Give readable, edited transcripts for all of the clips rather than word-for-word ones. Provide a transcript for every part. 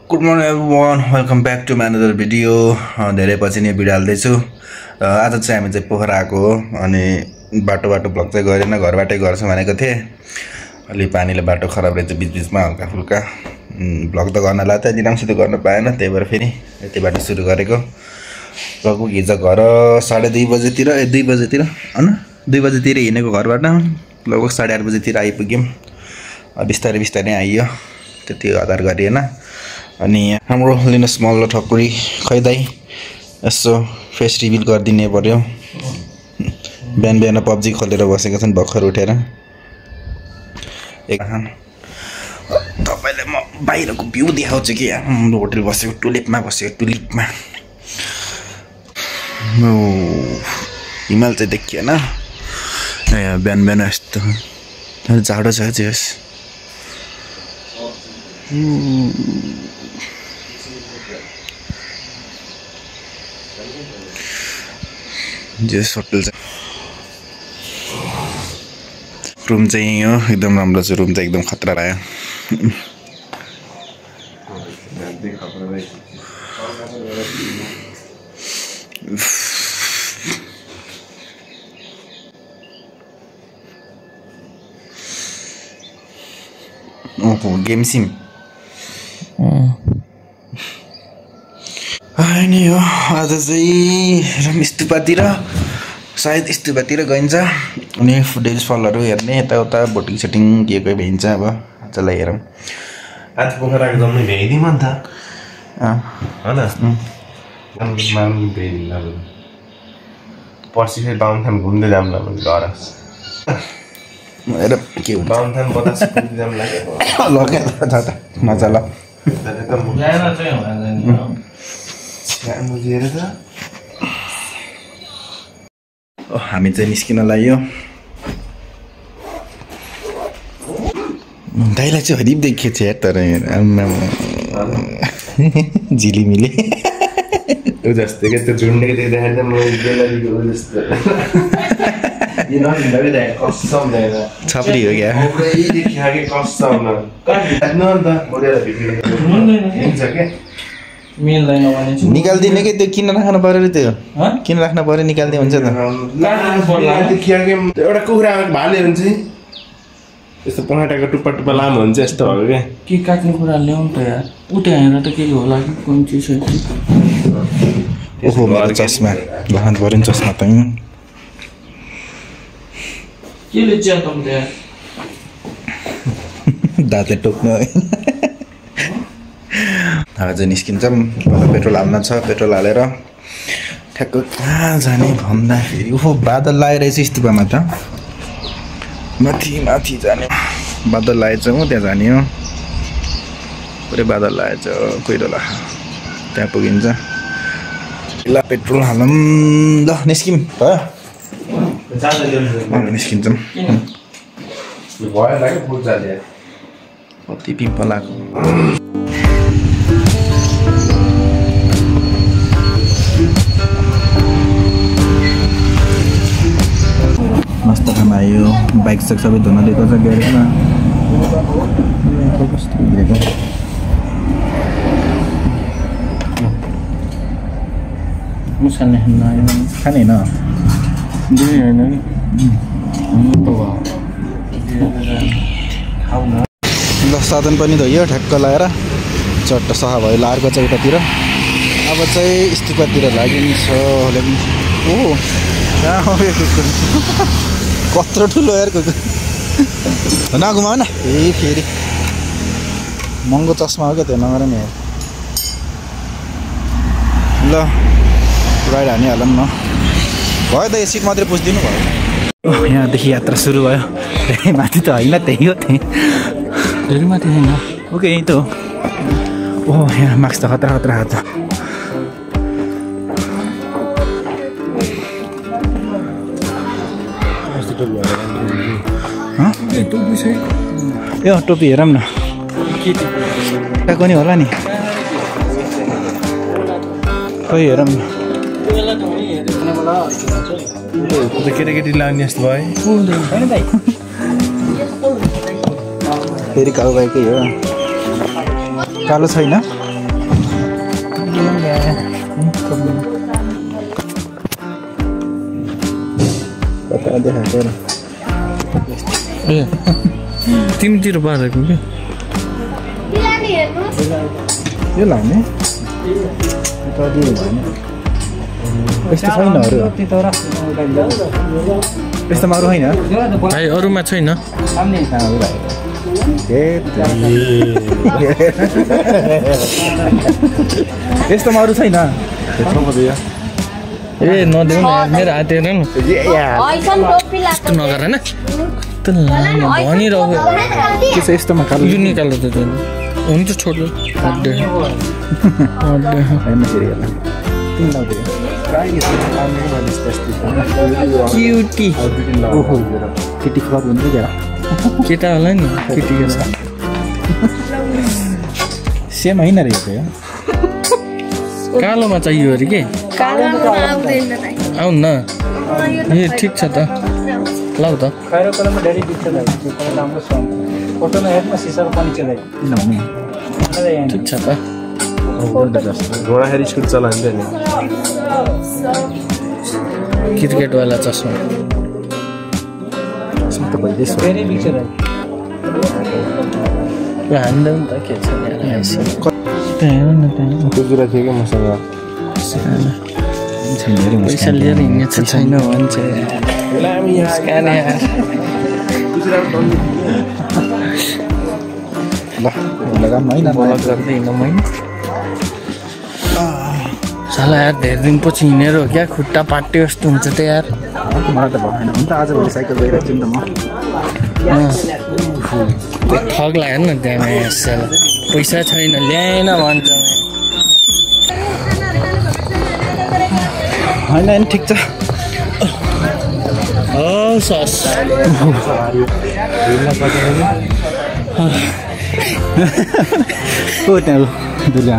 Good morning everyone, welcome back to my another video. धेरै पछि नि भिडियो हाल्दै छु। आज चाहिँ हामी चाहिँ पोखरा आएको हो अनि बाटो ब्लक चाहिँ गरेन, घरबाटै गर्छु भनेको थिए। अलि पानीले बाटो खराब रहेछ, बीचमा हल्का फुल्का ब्लग त गर्न लाग्यो, दिनमसित गर्न पाएन, त्यही भएर फेरि यति बाटो सुरु गरेको। लगभग हिजो घर 2:30 बजेतिर 2 बजेतिर हैन 2 बजेतिर हिँडेको घरबाट लगभग 8:30 बजेतिर आइपुग्यौं। बिस्तारै आइयो, त्यति आधार गरिएन। अनि हाम्रो लिनस मल्ल ठकुरी खैदाई यसो फेस रिभिल गरिदिने पर्यो। बिहान पब्जी खोलेर बसेका छन् भर्खर उठेर। तपाईलाई म बाहिरको भ्यू देखाउँछु कि हाम्रो होटल बसेको टुलिपमा हिमाल चाहिँ देखिएन। बिहान यस्तो जाडो छ जस होटल चाहिँ रुम चाहिँ हो, एकदम राम्रो छ। रुम चाहिँ एकदम खतरा रह्यो। ओहो गेम सिम अनि यो आज चाहिँ स्तुपातिर सायद स्तुपातिर गइन्छ अनि फुटेज फलहरु हेर्ने, यताउता बोटिङ सेटिङ के भइन्छ। अब आजलाई हेरौँ। आज पोखराको जम्मै भ्याइदिम नि त हैन। मार्नु भ्याइदिन पर्सि फेरि बाउन्थान घुम्दै जाम ल घर हेर के हुन्छ। बाउन्थान बतास घुम्दै जाम लाग्यो लगे जाता मजा ल ल्याएर चाहिँ लिएर त हामी चाहिँ निस्किन लाग्यो। दाइलाई चाहिँ हरिब देखिएको छ यार, तर झिलिमिली जस्तै के त्यो झुन्डेको देख्दाखेरि म बेलालीको जस्तो यो नलिँदै दाइ कसमदैन छपरी हो क्या पुरै देखिया के कसम न न त बोलेर हिँड्छ के मिल्दैन भने निकाल्दिने के त्यो किन राख्नु पर्यो त्यो किन राख्नु पर्यो, निकाल्दिए हुन्छ त। देखिया के एउटा कुखुरा भाले हुन्छ यस्तो पखाटाको टुप्पा लामो हुन्छ यस्तो हो के काट्ने कुरा ल्याउँ त यार। उतै हेरेर त के होला कि कुन चिज हो ओहो मेरो चस्मा लानु पर्यो नि चस्मा त के ले च्या तम दे दाँतले टोक्नु आज निस्किन्छौँ। पेट्रोल हाल्न छ, पेट्रोल हालेर ठ्याक्क कहाँ जाने भन्दाखेरि ओहो बादल लागेरहेछ स्तुपामा त। माथि जाने बादल लागेछ हो, त्यहाँ जाने हो। पुरै बादल लागेछ कोही बेला त्यहाँ पुगिन्छ। ल पेट्रोल हालौँ ल निस्किम भयो निस्किन्छौँ। कति पिम्पल आएको मस्त खाना आयो। बाइक साइक सबै धुन दिएको छ ग्यारेजमा। कस्तो बिग्रेको मुसाने खाने होइन ल साधन पनि धोयो ठ्याक्क लगाएर चट्ट सफा भयो। अर्को चाहिँ उतातिर अब चाहिँ स्तुपातिर लागिन्छ। ओहो कत्रो ठुलो यार कुकुर नघुमाउ न फेरि महँगो चस्मा हो क्या त्यो, नगर नि यार। ल राइड हानिहालौँ न भयो त, यो सिट मात्रै पुछिदिनु भयो। यहाँदेखि यात्रा सुरु भयो। माथि त होइन त्यही हो, त्यही धेरै माथि होइन ओके यही त हो। ओहो यहाँ मार्क्स त खतरा हात यो टोपी हेरौँ न के नि होला नि खोइ हेरौँ न। केटाकेटी लाग्ने जस्तो भयो। फेरि कालो बाइकै हो, कालो छैन कता देखाएको र ए तिमीतिर पारेको के यो लाउने यस्तो छैन अरू यस्तोमा अरू छैन भाइ अरूमा छैन यस्तोमा अरू छैन ए नदेऊ न मेरो हात हेर न यस्तो नगर होइन भनिरहेको के छ यस्तोमा कालो यो निकाल्दा त हुन्छ छोड्नु क्युटी ओहो केटी क्लब हुन्छ क्या केटा होला नि केटी केटा सेम होइन रे यो कालोमा चाहियो अरे के आउन न ए ठिक छ त लाउ त खैरो कलममा धेरै बित्छ त राम्रो छ फोटोमा हेर्नु सिसाको पानी चलाइ किनभने ठिक छ त घोडाखेरि स्कुट चलाइन्छ नि क्रिकेटवाला चस्मा सब त भइदिएछ धेरै बित्छ त हान्दा नि त के छ हेर न त्यहाँ त्यो कुरा थियो कि मसँग पैसा लिएर हिँड्ने छैन भन्छ साला यार धेरै दिनपछि हिँडेर हो क्या खुट्टा पाट्यो जस्तो हुन्छ त यार मलाई त भएन हुन्छ आजभोलि साइकल गइरहेको छु नि त म ठग लाग्यो नि त्यहाँ पैसा छैन ल्याएन भन्छ होइन होइन ठिक छ सस हो त्यहाँ दुर्गा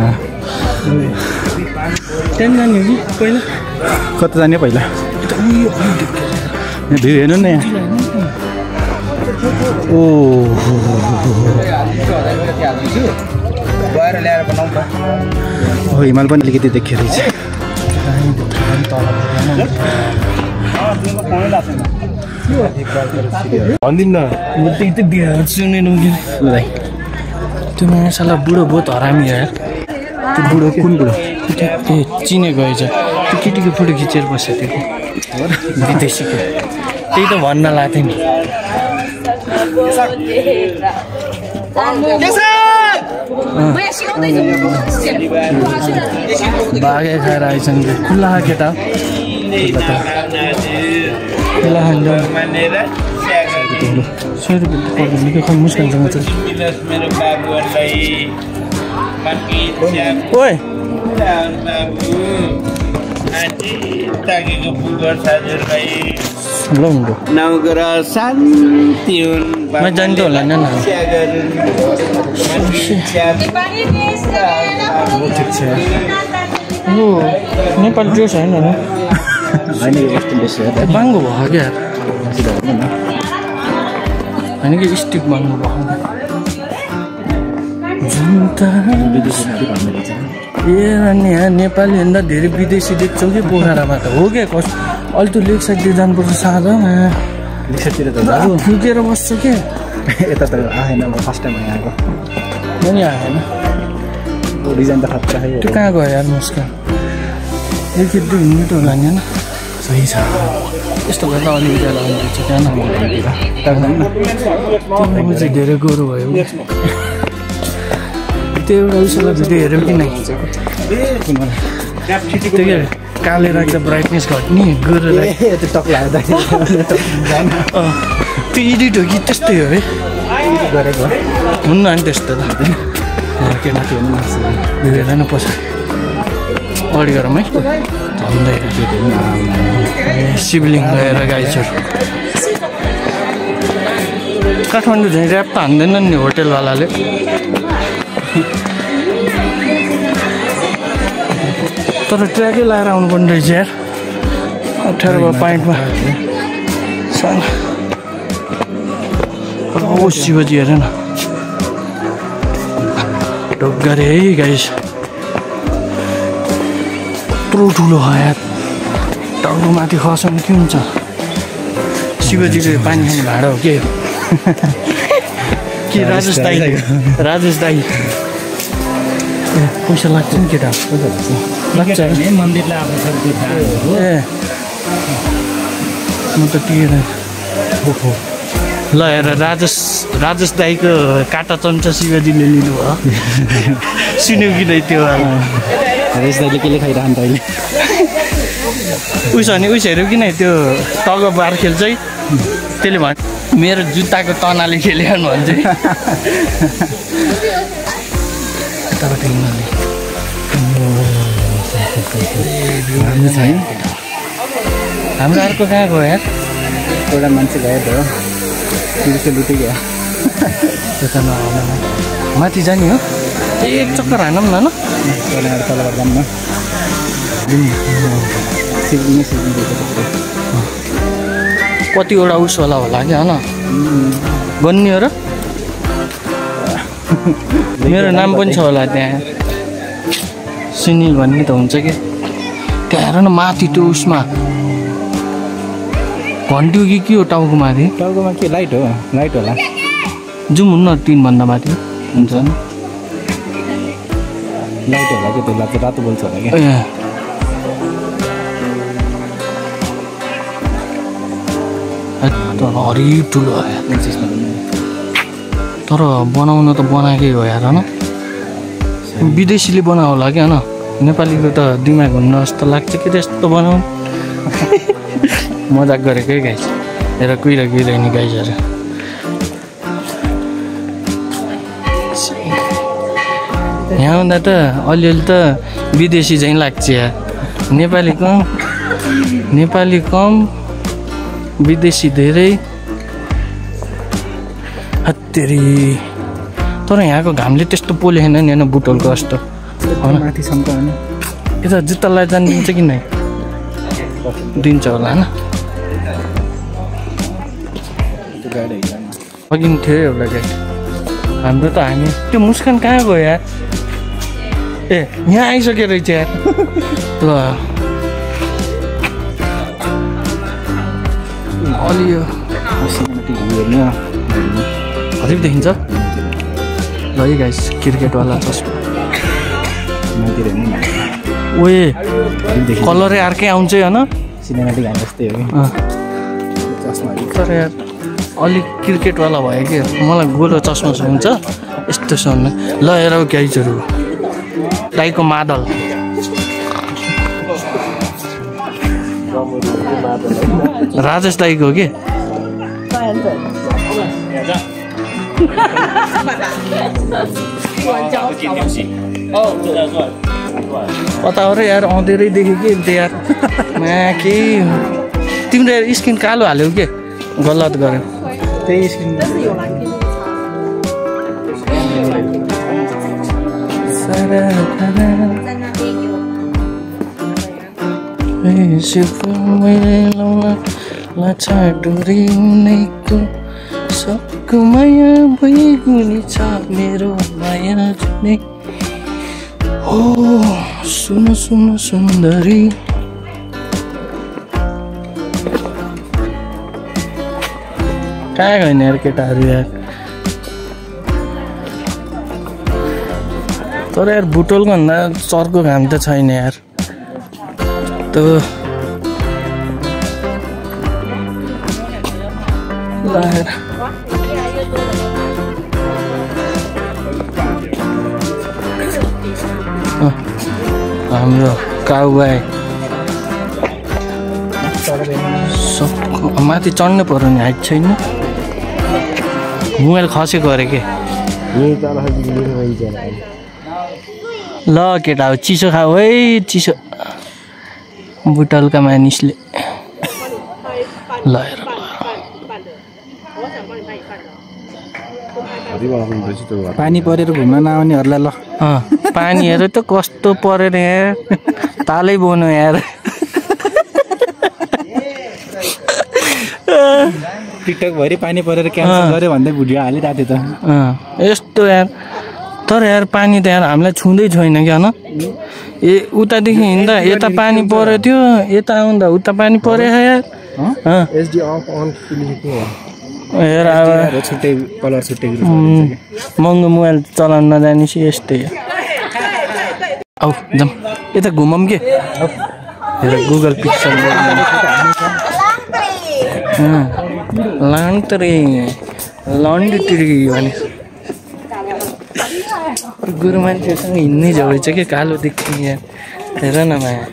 त्यहाँ जाने हो कि पहिला कता जाने पहिला भिउ हेर्नु न यहाँ ओ हिमाल पनि अलिकति देखियो रहेछ भनिदिनु न त्यही बिहा सुनेर त्यो नयाँ साला बुढो बहुत हरामी यार त्यो बुढो कुन बुढो त्यो चिनेको रहेछ त्यो केटीको फोटो खिचेर बस्यो त्यो विदेशीको त्यही त भन्न लाग्थ्यो नि बाघे खाएर आइछन् खुल्ला केटा खुल्ला खान्छ 100 रुपियाँ पर्दैन निकै खै मुस्कानसँग चाहिँ ओए नवग्रह शान्ति मैं जान्छु होला नि नेपाली ड्रेस होइन बाङ्गो भयो क्या होइन कि स्टिक बाङ्गो भयो ए अनि यहाँ नेपालीभन्दा धेरै विदेशी देख्छौँ कि पोखरामा त हो क्या कस अहिले त्यो लेक साइडतिर जानुपर्छ साँझमा लेक्चरतिर त फुकेर बस्छ के यता त आएन म फर्स्ट टाइम आएको पनि आएन डिजाइन त खतरा है त्यो कहाँ गयो यार मुस्कान 1-2 मिनट होला नि होइन सही छ यस्तो गर्दा अलि उज्यालो आउँदैछ त्यहाँ न चाहिँ धेरै गोरु भयो त्यो एउटा उसलाई भिडियो हेऱ्यो कि नै त्यो के काले राख्दा ब्राइटनेस घट्ने गोरु त्यो टक लाग्दा त्यो एडिट हो कि त्यस्तै हो है गरेको हुन्न नि त्यस्तो त केटाको भिडियो हेर न पछाडि अगाडि गरौँ है झन्डै शिवलिङ गएर गाई छोड काठमाडौँ झैँ ऱ्याप त हान्दैन नि होटेलवालाले तर ट्र्याकै लगाएर आउनुपर्ने रहेछ यार 18 पाइन्टमा सानो ओ शिवजी हेर न ढोक गरे है गाइस यत्रो ठुलो हो यार टाउको माथि खस्यो भने के हुन्छ शिवजीले पानी खाने भाँडा हो के राजेश दाई पैसा लाग्छ नि केटा लाग्छ मन्दिरलाई अब ए म त टिकेर ल हेर राजेश दाईको काटा चम्चा शिवजीले लिनुभयो सुन्यौ कि नै त्यो राजेश दाईले केले खाइरहनु त अहिले उस हेऱ्यो कि नै त्यो तग बार खेल चाहिँ त्यसले भन्छ मेरो जुत्ताको तनाले खेल्यो भन्छ यताबाट हिँड्नाले राम्रो छ है हाम्रो अर्को कहाँ गयो यार एउटा मान्छे गयो त तिर्सो लुटे गयो त्यता नआउनु माथि जाने हो एक चक्कर हानौँ न तलबाट जाऊँ न कतिवटा उसवाला होला क्या होइन बन्ने हो र मेरो नाम पनि छ होला त्यहाँ सुनिल भन्ने त हुन्छ कि त्यहाँ हेर न माथि त्यो उसमा घन्टी हो कि के हो टाउको माथि टाउकोमा के लाइट होला जाउँ हुन्न 3 भन्दा माथि हुन्छ नि लाइट होला कि त्यसलाई चाहिँ रातो बोल्छ होला कि तर हरिब ठुलो हो तर बनाउन त बनाएकै हो यार होइन विदेशीले बनायो होला क्या होइन नेपालीको त दिमाग हुन्न जस्तो लाग्छ कि त्यस्तो बनाउनु मजाक गरेकै गाइस हेर कुहिरा नि गाइसहरू यहाँ हुँदा त अलिअलि त विदेशी झैँ लाग्छ यार नेपाली कम विदेशी धेरै हत्तेरी तर यहाँको घामले त्यस्तो पोलेन नि होइन बुटोलको जस्तो माथिसम्म होइन यता जुत्तालाई जान दिन्छ कि नै दिन्छ होला होइन अघि थियो एउटा गाडी हाम्रो त हामी त्यो मुस्कान कहाँ गयो यार ए यहाँ आइसक्यो रहेछ यार ल अलि यो हरिब देखिन्छ ल है गाइस क्रिकेटवाला चस्मा ओए कलरै अर्कै आउँछ होइन सिनेमेटिक हान जस्तै हो कि तर यार अलिक क्रिकेटवाला भयो कि मलाई गोलो चस्मा हुन्छ यस्तो सुन्न ल हेर गाइजहरू दाइको मादल राजेश दाइको हो कि कता हो र यार आउँदै देखेँ कि यार के तिम्रो स्किन कालो हाल्यौ के गलत गर्यो त्यही स्किन सबको माया भइगुनी छ मेरो माया जुनै हो सुन सुन्दरी कहाँ गयो यार केटाहरू यार तर यार बुटोलको भन्दा चर्को घाम त छैन यार त हाम्रो काउबाई सबको माथि चढ्नु पर्यो नि हाइट छैन मोबाइल खसेको अरे के ल केटा हो चिसो खाऊ है चिसो बुटलका मानिसले ल हेर पानी परेर घुम्न नआउनेहरूलाई ल पानी हेर त कस्तो परेर यार तालै बोनो यार टिकटक भरि पानी परेर क्यान्सल गर्यो भन्दै भिडियो हालिरहेको थियो त यस्तो यार तर यार पानी त यार हामीलाई छुँदै छैन क्या न ए उतादेखि हिँड्दा यता पानी पऱ्यो थियो यता आउँदा उता पानी पऱ्यो यार एसडी अफ अन लेखेको हो हेर अब छुट्टै कलर छुट्टै महँगो मोबाइल चलाउन नजानेपछि यस्तै आऊ जाऊँ यता घुमौँ के हेर गुगल पिक्सल लान्टरी लन्डरी भने गुरु मान्छेसँग हिँड्नै झरेछ क्या कालो देख्छ यहाँ हेर न माया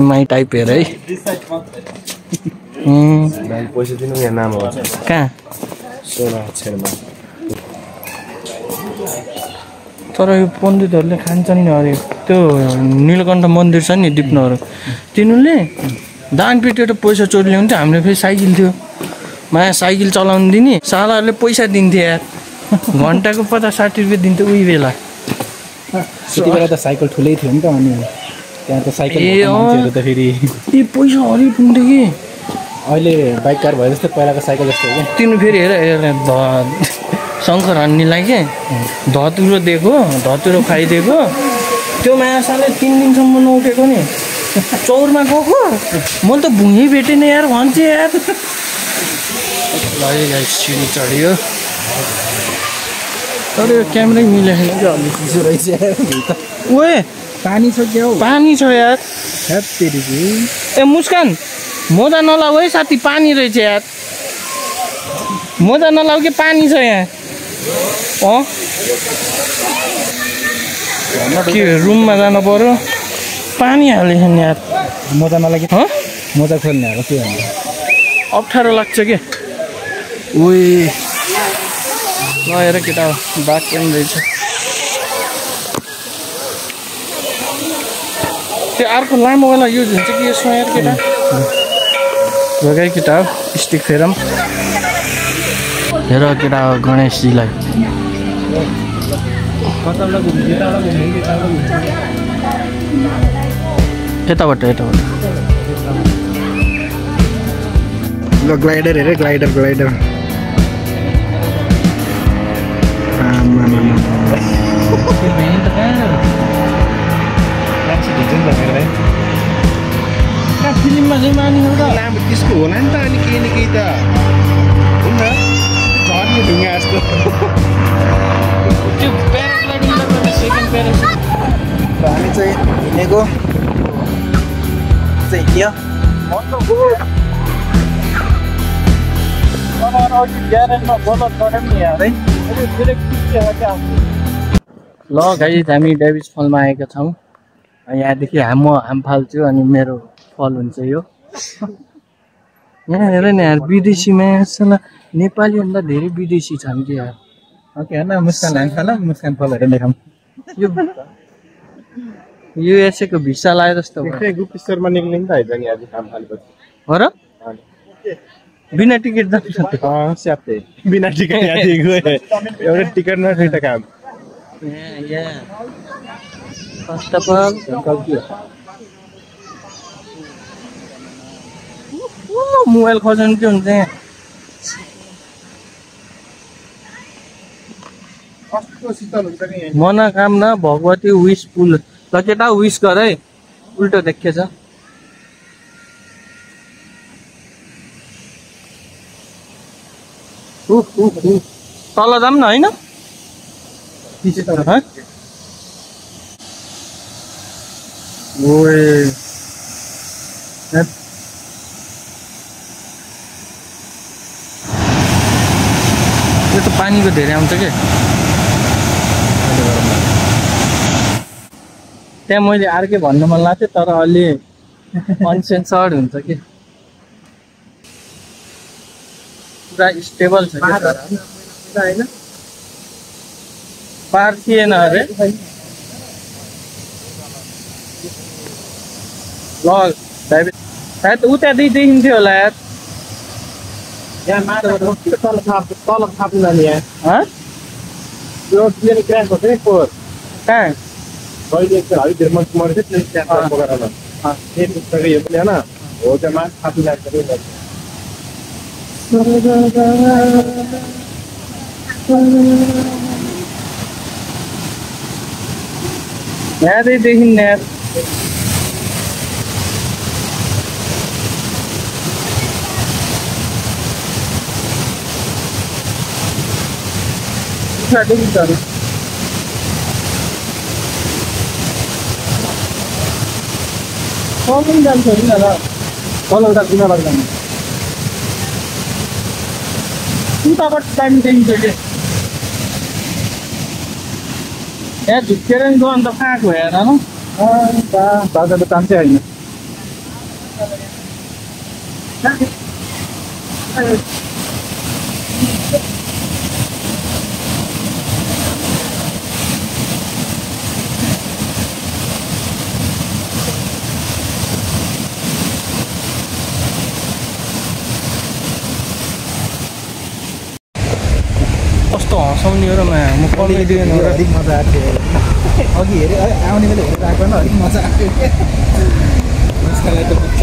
माई टाइप हेर है पैसा दिनु यहाँ नाम हो कहाँ सोना छेरमा तर यो पण्डितहरूले खान्छन् नि अरे त्यो नीलकण्ठ मन्दिर छ नि दिप्नहरू तिनीहरूले दान पिटेर पैसा चोरी ल्याउँथ्यो हाम्रो फेरि साइकल थियो माया साइकल चलाउनु दिने सालाहरूले पैसा दिन्थ्यो यार घन्टाको 50-60 रुपियाँ दिन्थ्यो उही बेला त्यति बेला त साइकल ठुलै थियो नि त अनि त्यहाँ त साइकल त फेरि ए पैसा हरि पुग्थ्यो कि अहिले बाइक कार भए जस्तो पहिलाको साइकल जस्तो हो तिनी फेरि हेर शङ्कर हन्नीलाई के धतुरो दिएको धतुरो खाइदिएको त्यो माया साले 3 दिनसम्म नउठेको नि चौरमा गएको मैले त भुइँ भेटेँ नि यार भन्छ यार गाई सिडी चढ्यो तर यो क्यामेरै मिलेन कि अलिक रहेछ ओए पानी छ क्या हो पानी छ यार हेप्पी ए मुस्कान मोजा नलाऊ है साथी पानी रहेछ यार मोजा नलाऊ कि पानी छ यहाँ के रुममा जानु पर्यो पानी हालेछ नि यार मोजा नलागे मोजा खोल्ने अब के भन्नु अप्ठ्यारो लाग्छ के ओए ल हेर केटा बाघ पनि रहेछ त्यो अर्को लामोवाला युज हुन्छ कि यसमा यार केटा लगाइ केटा हो स्टिक फेरम हेर केटा हो गणेशजीलाई यताबाट ल ग्लाइडर हेरे ग्लाइडर फिल्ममा चाहिँ मानिस लामो त्यसको होला नि त अनि केही न केही त झर्ने ढुङ्गा जस्तो त्यो प्याराग्लाइडिङ सेकेन्ड प्यारासुट हामी चाहिँ हिँडेको चाहिँ हिँड्यो ल गाइस हामी डेभिस फलमा आएका छौँ यहाँदेखि म हाम फाल्छु अनि मेरो फल हुन्छ यो यहाँ हेर नि यार विदेशीमा यसलाई नेपालीभन्दा धेरै विदेशी छन् कि यार ओके होइन मुस्कान लान्छ ल मुस्कान फलहरू देखाउँ यो युएसए को भिसा लाए जस्तो ग्रुप स्तरमा निक्लिन्छ है नि आज काम थालेपछि हो र बिना टिकट जानु स्याप्दै बिना टिकट यहाँ गयो एउटा टिकट नखै त काम फर्स्ट अफ अल मोबाइल खोज्नु के हुन्छ यहाँ मनोकामना भगवती विश पुल ल केटा विश गर है उल्टो देखेछ तल जाऊँ न होइन यो त पानीको धेरै आउँछ के त्यहाँ मैले अर्कै भन्नु मन लाग्थ्यो तर अलि अनसेन्सर्ड हुन्छ कि पुरा स्टेबल छ होइन पार थिएन अरे ल सायद उता देखिन्थ्यो होला यार तल थाप्नु जाने यहाँ त्यो क्रास भएको नि फोर कहाँ कहिले एकचोटि हरिदेव मरेको थियो त्यसले त्यहाँ बोकेर यो पनि होइन हो त्यहाँ माथि थाप्नु लाग्छ यहाँदेखि यहाँ जान्छ होइन ल कलौटा किनबाट जानु उताबाट टाइम देखिन्छ कि यहाँ झुक्केर नि गयो अन्त कहाँको हेर न बाजा त तान्छै होइन कस्तो हँसाउने हो र म कमेडियन हो र अलिक मजा आएको थियो अघि हेरेँ आउने बेला हेरेर आएको न अलिक मजा आएको थियो उसकालाई त बुझ्छ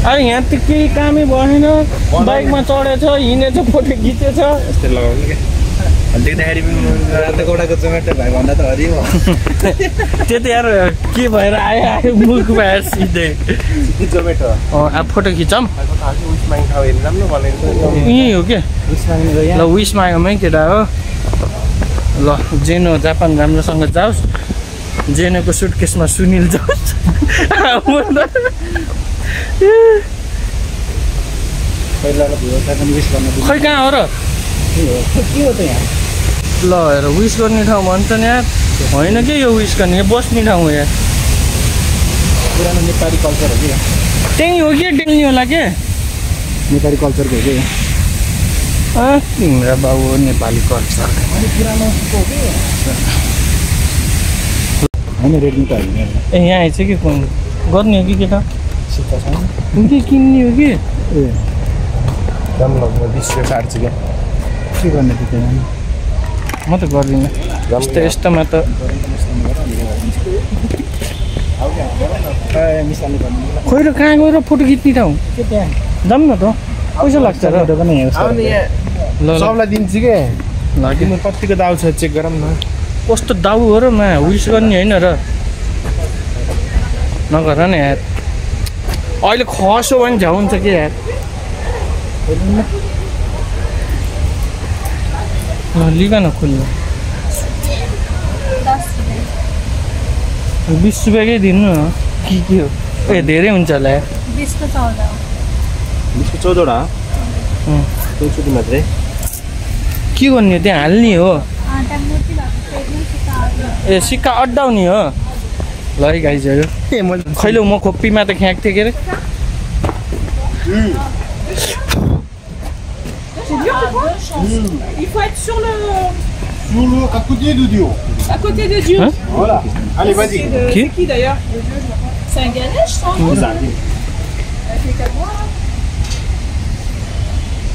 अरे यहाँ त केही कामै भएन बाइकमा चढेछ हिँडेछ फोटो खिचेछ यस्तै लगाउनु क्या देख्दाखेरि पनि गोडाको जोमेटो भाइ भन्दा त हरियो त्यो त यार के भएर आयो मुखमा हेर सिधै जोमेटो अब फोटो खिचौँ उयसमा ठाउँ हेर्नु राम्रो बनाइन्छ यहीँ हो क्या उसमा ल विस मागोमै केटा हो ल जेनो जापान राम्रोसँग जाओस् जेनोको सुटकेसमा सुनिल जाओस् पहिला पनि विस गर्न खै कहाँ हो र के हो त यहाँ ल हेर विस गर्ने ठाउँ भन्छ नि यार होइन कि यो विस गर्ने बस्ने ठाउँ हो यार पुरानो नेपाली कल्चर हो कि त्यही हो कि डेल्नी होला के नेपाली कल्चरको हो कि तिम्रो बाबु नेपाली कल्चर पुरानो हो कि होइन रेडमी त होइन ए यहाँ आएछ कि फोन गर्ने हो कि केटा सिक्का छैन के किन्ने हो कि ए राम्रो लाग्छ 20 रुपियाँ काट्छु क्या के गर्ने त त्यहाँ म त गर्दिनँ यस्तोमा त मिसाल्नु पर्ने खोइ र कहाँ गएर फोटो खिच्ने ठाउँ के त्यहाँ जाऊँ न त पैसा लाग्छ र पनि आउने यहाँ ल ल सबलाई दिन्छु के लाग्यो तिम्रो कतिको दाउ छ चेक गरौँ न कस्तो दाउ हो र मा विस गर्ने होइन र नगर न यार अहिले खसो भने झ्याउ हुन्छ कि यार लिगा न खुल्नु 20 रुपियाँकै दिनु न के हो ए धेरै हुन्छ होला यार 20 को 14 20को 14 वटा 64 मात्रै के गर्ने हो त्यहाँ हाल्ने हो आटा मोटी भएको ए सिक्का अड्डाउने हो ल है गाइजहरू खैलो म खोप्पीमा त ख्याक थिएँ के अरे Il faut être sur le... À côté de Dieu. à côté de Dieu. Hein? Voilà. Allez, vas-y. Qui? C'est qui d'ailleurs le Dieu, je vois pas. C'est un Ganesh, ça Avec les quatre doigts, là.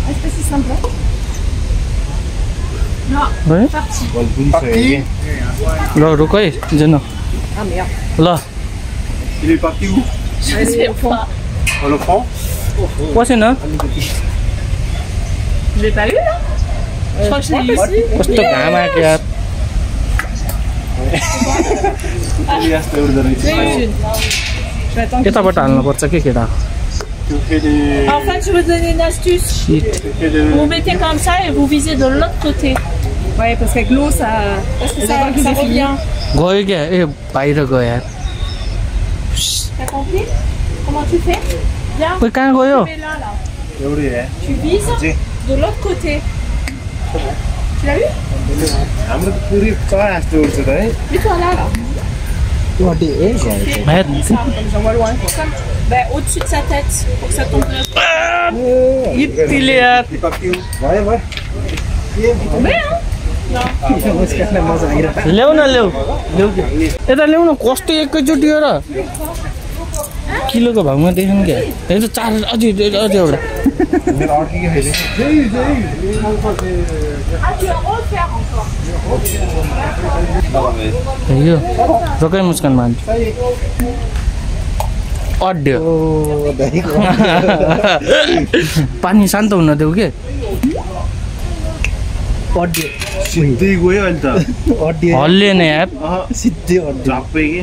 Ah, c'est pas si simple. Hein. Non, Ouais. parti. Parti. ल रोक है जानु Ah merde. ल Il est parti où? Je sais pas. Dans le fond. पसेन Je l'ai pas eu là. Je crois que je l'ai eu ici. कस्तो घाम आएको यार Il reste où de Je l'ai eu une. Je vais attendre. यताबाट हाल्नुपर्छ के केटा Tu fais des. En fait, je vais vous donner une astuce. सिट Tu fais des. Vous mettez comme ça et vous visez de l'autre côté. Ouais, parce qu'avec l'eau, ça. Parce que ça revient. गयो क्या ए बाहिर गयो यार T'as compris? Comment tu fais? Viens. खोइ कहाँ गयो Tu mets là, là. एउटै है Tu vises de l'autre côté. Tu l'as eu? हाम्रो त पुरै चरा जस्तो उड्छ त है Mets-toi là, là. Math J'en vois loin. Comme, ben, au-dessus de sa tête, pour que ça tombe là. यतिले यार भयो Tombé, hein? Non. मजा आइरहेको ल्याउ न ल्याउ ल्याउ यता ल्याउ न कस्तो एकैचोटि हो र किलोको भाउमा देख्नु क्या त्यही त 4 अझै एउटा मेरो अर्की के खाइदिन्छ Ah, tu vas refaire encore. यो रोकै मुस्कान मान्छ अड्यो ओ दाइको पानी शान्त हुन देऊ के अड्यो सिधै गयो अहिले त अड्यो हल्ले नै यार सिधै अड्यो झप्पै के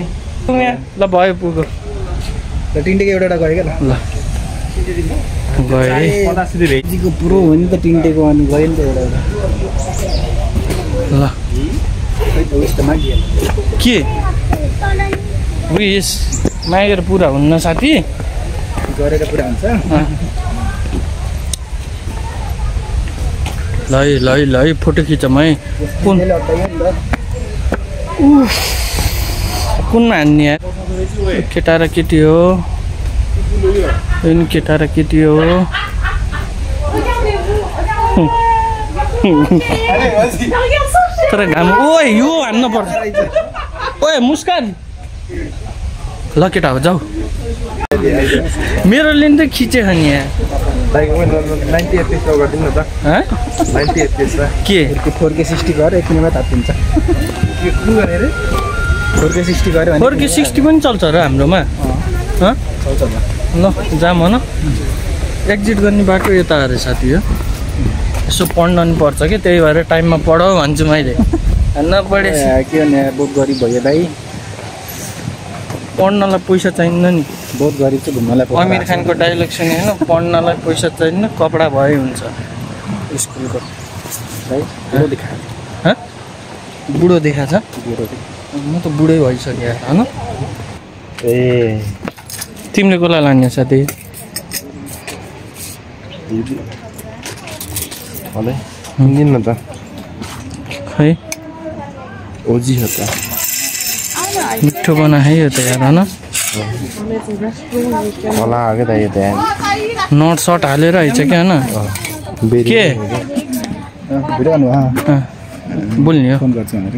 ल भयो पुग्यो र टिन्टेको एउटा गयो क्या ल गए भेजीको पुरो हो नि त टिन्टेको अनि गयो नि त एउटा ल उयस्तो मागियो के उयस मागेर पुरा हुन्न साथी गरेर पुरा हुन्छ ल फोटो खिचौँ है कुनमा हान्ने यार केटा र केटी हो यो केटा र केटी हो तर घाम ओए यो हान्न पर्छ ओए मुस्कान ल केटा हो जाऊ मेरो लिन त खिचेछ नि यहाँ 90 FPS गरिदिनु न त 90 FPS के 4K 60 गरे एकदिनमा तात्तिन्छ के कुन गरे रे 4K 60 गरे भने 4K 60 पनि चल्छ र हाम्रोमा चल्छ ल जाम हो न एक्जिट गर्ने बाटो यता अरे साथी हो यसो पढ्न नि पर्छ कि त्यही भएर टाइममा पढ भन्छु मैले नपढे के भने बहुत गरिब भयो दाइ पढ्नलाई पैसा चाहिन्न नि बहुत गरिब चाहिँ घुम्नलाई आमिर खानको डाइलग सुने होइन पढ्नलाई पैसा चाहिन्न कपडा भए हुन्छ स्कुलको दाइ बुढो देखायो बुढो देखाएको छ बुढो म त बुढै भइसकेँ यार होइन ए तिमीले कसलाई लाने साथी हले हिँड्दिन न त खै ओजी हो त मिठो बना है यो त यार होइन होला आगे त यो त नट सर्ट हालेर आइछ क्या होइन के भिडियो गर्नु बोल्ने हो फोन गर्छु भनेर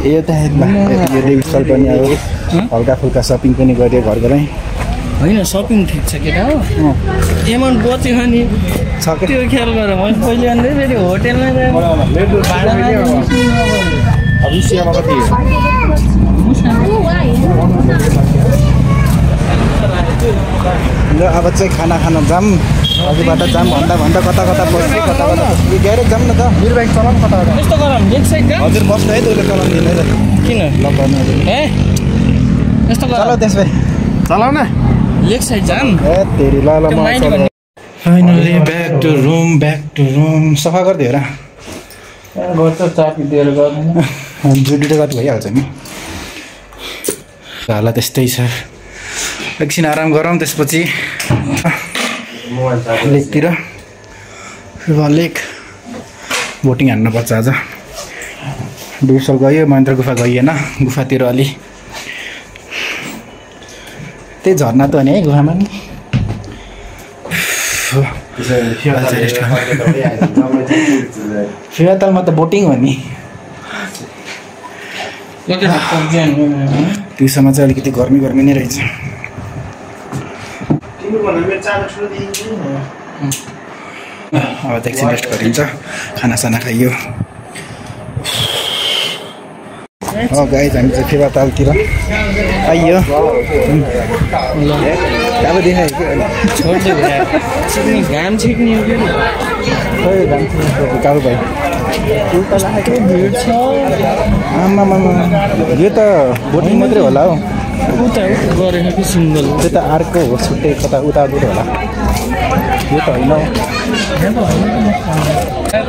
यो त यो डिजिटल पनि अब हल्का फुल्का सपिङ पनि गऱ्यो घर घरै होइन सपिङ ठिक छ केटा हो एमाउन्ट बच्यो नि त्यो ख्याल गरेर मैले पहिले अन्त फेरि होटेलमा रुसियामा कति ल अब चाहिँ खाना खान जाऊँ अघिबाट जाऊँ भन्दा भन्दा कता कता बस्छु कता कता ग्यारेज जाऊँ न त मेरो बाइक चलाउँ कता कता यस्तो गरौँ लेग साइड का हजुर बस्नु है तैँले चलाउनु दिँदैन किन ल गर्नु ए यस्तो चलाउ गरौँ त्यसो भए चलाउ न लेग साइड जाम ए तेरी ल ल फाइनली ब्याक टु रुम सफा गरिदियो र गर्छ चापी दिएर गर्दैन जुडी त कति भइहाल्छ नि हाल त्यस्तै छ एकछिन आराम गरौँ त्यसपछि लेकतिर लेक बोटिङ हान्नुपर्छ आज बिर्सल गयो महेन्द्र गुफा गइएन गुफातिर अलि त्यही झर्ना त हो नि है गुफामा नि फिरातालमा त बोटिङ हो नि दिउँसोमा चाहिँ अलिकति गर्मी नै रहेछ अब त एकछिन रेस्ट गरिन्छ खानासाना खाइयो गाइज हामी चाहिँ फिरातालतिर आइयो अब देखायो कि घाम छिक्ने हो कि खै काबु भाइ भिड छ आमामा यो त बोटिङ मात्रै होला हौ उता गरेको कि सिङ्गल त्यो त अर्को हो छुट्टै कता उताबाट होला यो त होइन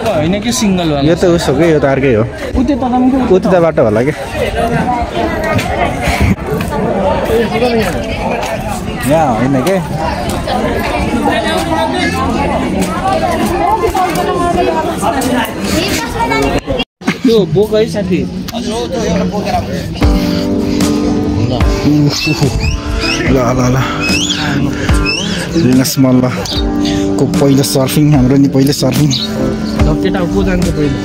होइन कि सिङ्गल वाला यो त उसो कि यो त अर्कै हो उतिताबाट होला कि यहाँ होइन के त्यो बोक है साथी ल ल ल लिनस मल्लको पहिलो सर्फिङ हाम्रो नि पहिलो सर्फिङ केटा को जान्छ पहिलो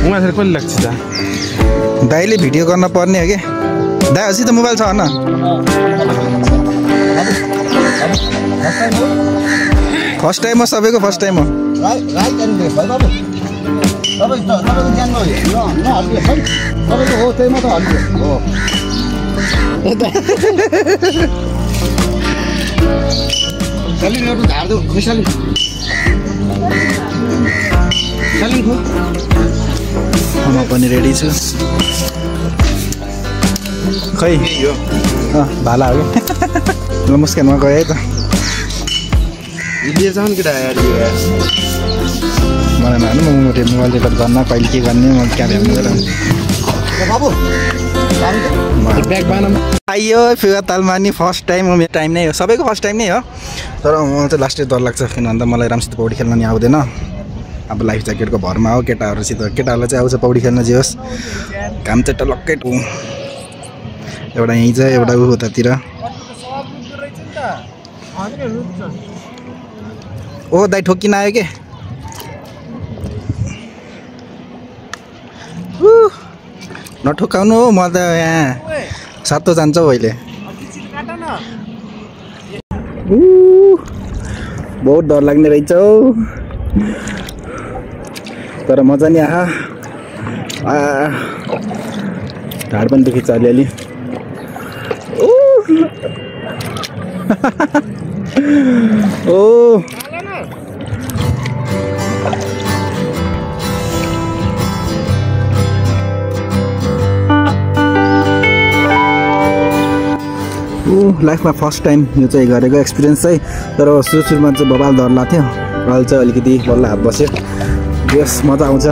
उहाँहरू कहिले लाग्छ त दाइले भिडियो गर्न पर्ने हो कि दाइ अझै त मोबाइल छ होइन फर्स्ट टाइम हो सबैको फर्स्ट टाइम हो म पनि रेडी छु खै भाला हो कि मुस्कानमा गयो है त मलाई नहाल्नु म मोबाइल रेकर्ड गर्न कहिले के गर्ने म क्या भ्याउनु आइयो फिगर तालमानी फर्स्ट टाइम हो मेरो टाइम नै हो सबैको फर्स्ट टाइम नै हो तर मलाई चाहिँ लास्टै डर लाग्छ किन भन्दा मलाई राम्रोसित पौडी खेल्न नि आउँदैन अब लाइफ ज्याकेटको भरमा हो केटाहरूसित केटाहरूलाई चाहिँ आउँछ पौडी खेल्न जे होस् घाम चाहिँ टलक्कै एउटा यहीँ छ एउटा उतातिर ओ दाइ ठोकिन आयो के नठोकाउनु हो म त यहाँ सातो जान्छ हौ अहिले बहुत डर लाग्ने रहेछ हौ तर मजा नि आहा ढाड पनि दुखिन्छ अलिअलि ओ लाइफमा फर्स्ट टाइम यो चाहिँ गरेको एक्सपिरियन्स चाहिँ तर सुरुमा चाहिँ बबाल डर लाग्थ्यो अहिले चाहिँ अलिकति बल्ल हात बस्यो बेस मजा आउँछ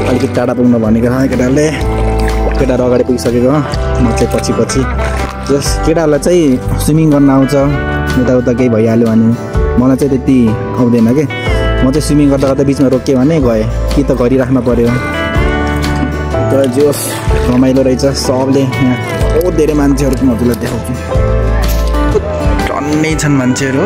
अलिकति टाढा पुग्नु भनेको छ केटाहरूले केटाहरू अगाडि पुगिसकेको म चाहिँ पछि जस केटाहरूलाई चाहिँ स्विमिङ गर्न आउँछ यताउता केही भइहाल्यो भने मलाई चाहिँ त्यति आउँदैन कि म चाहिँ स्विमिङ गर्दा गर्दा बिचमा रोक्यो भने गएँ कि त गरिराख्नु पऱ्यो तर जोस रमाइलो रहेछ सबले यहाँ बहुत धेरै मान्छेहरू हजुरलाई देखाउँछु टन्नै छन् मान्छेहरू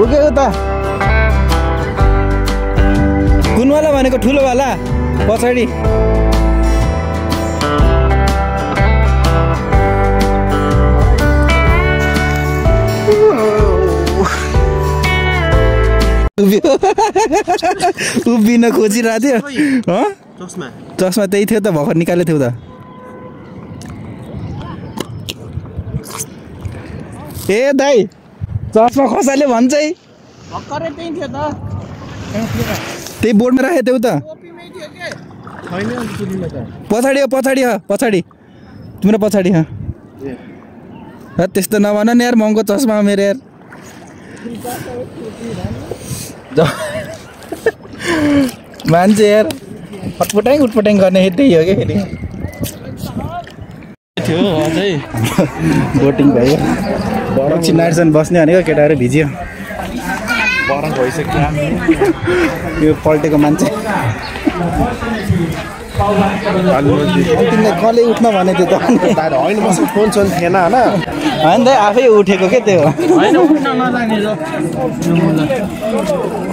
ओके उता कुनवाला भनेको ठुलोवाला पछाडि उभिन खोजिरहेको थियो चस्मा त्यही थियो त भर्खर निकालेको थियो त ए दाइ चस्मा खसाल्यो भन्छ है त्यही बोर्डमा राखेको थियो त पछाडि हो पछाडि तिम्रो पछाडि हो त्यस्तो नभन नि यार महँगो चस्मा मेरो यार मान्छे यार उटपटाङ गर्ने त्यही हो कि फेरि बोटिङ भयो एकछिन नाइटसम्म बस्ने भनेको केटाहरू भिज्यो यो पल्टेको मान्छे तिमीलाई कसले उठ्न भने त्यो त होइन मसँग फोन सोन थिएन होइन होइन त आफै उठेको के त्यो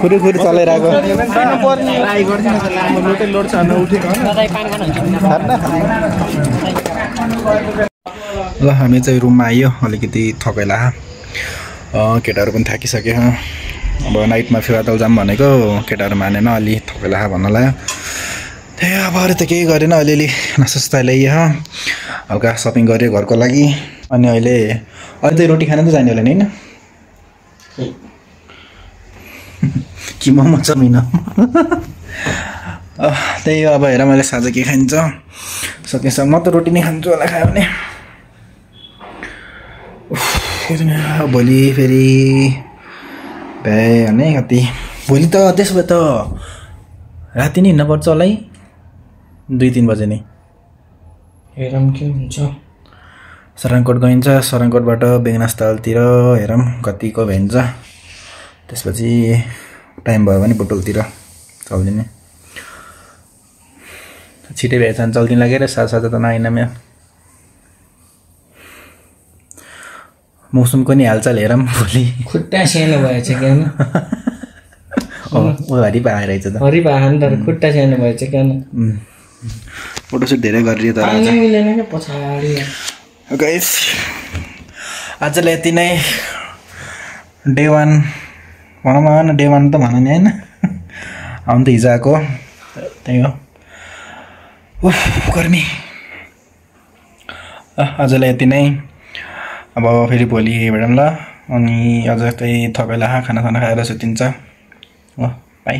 खुरी चलाइरहेको ल हामी चाहिँ रुममा आइयो अलिकति थकाइला केटाहरू पनि थाकिसक्यो अब नाइटमा फेवाताल जाम भनेको केटाहरू मानेन अलि थकाइला भन्नलाई त्यही अब अरू त केही गरेन अलिअलि नास्ता ल्याइयो हल्का सपिङ गऱ्यो घरको लागि अनि अहिले चाहिँ रोटी खान त जाने होला नि होइन कि मोमो चमिन त्यही हो अब हेर मैले साँझ के खान्छ सकेसम्म म त रोटी नै खान्छु होला खायो भने भोलि फेरि भ्याए भने कति भोलि त त्यसो भए त राति नै हिँड्नुपर्छ होला है 2-3 बजे नै हेरौँ के हुन्छ सराङकोट गइन्छ सराङकोटबाट बेगनासतालतिर हेरौँ कतिको भ्याइन्छ त्यसपछि टाइम भयो भने बोतलतिर चल्दिने छिटै भएछ भने चल्दिन लागेर साथ त नआइन म्या मौसमको नि हालचाल हेरौँ भोलि खुट्टा सानो भएछ क्या ऊ हरिप आइरहेछ त हरिप आएन तर खुट्टा सानो भएछ क्या फोटोसुट धेरै गरियो तर पानी मिलेन क्या पछाडि गाइस आजलाई यति नै डे 1 भनौँ न डे 1 त भन नि होइन आउनु त हिजो आएको त्यही हो गर्मी आजलाई यति नै अब फेरि भोलि भेटौँ ल अनि अझ त्यही थकैला खाना खाएर सुतिन्छ हो बाई